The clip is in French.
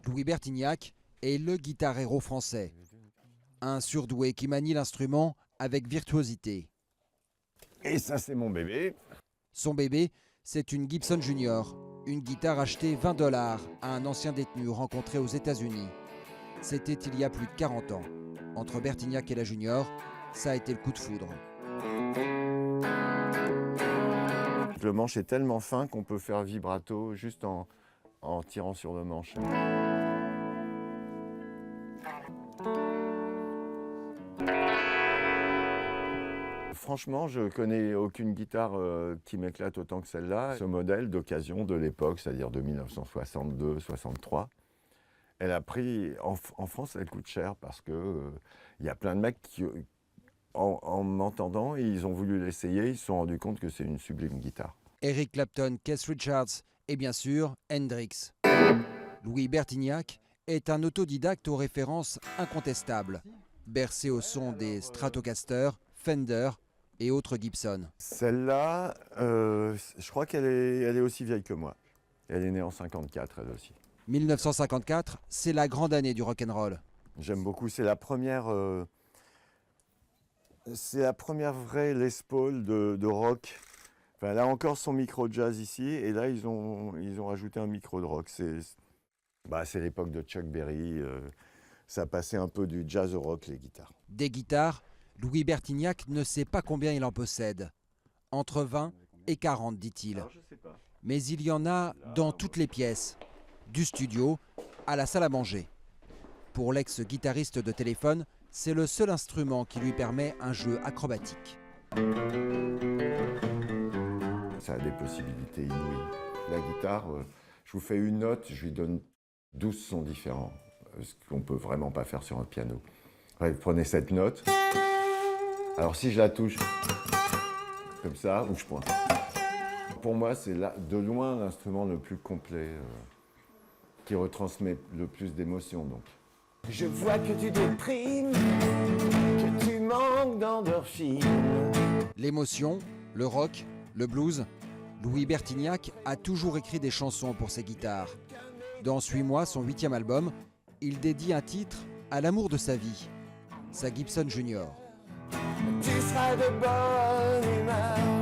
Louis Bertignac est le guitare-héros français. Un surdoué qui manie l'instrument avec virtuosité. Et ça, c'est mon bébé. Son bébé, c'est une Gibson Junior, une guitare achetée 20 $ à un ancien détenu rencontré aux États-Unis. C'était il y a plus de 40 ans. Entre Bertignac et la Junior, ça a été le coup de foudre. Le manche est tellement fin qu'on peut faire vibrato juste en tirant sur le manche. Franchement, je connais aucune guitare qui m'éclate autant que celle-là. Ce modèle d'occasion de l'époque, c'est-à-dire de 1962-63, elle a pris, en France, elle coûte cher parce que y a plein de mecs qui, en m'entendant, ils ont voulu l'essayer, ils se sont rendus compte que c'est une sublime guitare. Eric Clapton, Keith Richards et bien sûr Hendrix. Louis Bertignac est un autodidacte aux références incontestables, bercé au son des Stratocaster, Fender et autres Gibson. Celle-là, je crois qu'elle est aussi vieille que moi. Elle est née en 54, elle aussi. 1954, c'est la grande année du rock'n'roll. J'aime beaucoup, c'est la première vraie Les Paul de rock. Enfin, elle a encore son micro jazz ici, et là ils ont rajouté un micro de rock. C'est l'époque de Chuck Berry, ça passait un peu du jazz au rock, les guitares. Des guitares, Louis Bertignac ne sait pas combien il en possède. Entre 20 et 40, dit-il. Mais il y en a dans toutes les pièces, du studio à la salle à manger. Pour l'ex-guitariste de Téléphone, c'est le seul instrument qui lui permet un jeu acrobatique. Ça a des possibilités inouïes. La guitare, je vous fais une note, je lui donne 12 sons différents, ce qu'on ne peut vraiment pas faire sur un piano. Ouais, prenez cette note, alors si je la touche comme ça, ou je pointe. Pour moi, c'est de loin l'instrument le plus complet, qui retransmet le plus d'émotions. Donc. Je vois que tu déprimes, que tu manques d'endorphine. L'émotion, le rock, le blues, Louis Bertignac a toujours écrit des chansons pour ses guitares. Dans Suis moi, son 8e album, il dédie un titre à l'amour de sa vie, sa Gibson Junior. Tu seras de bonne humeur.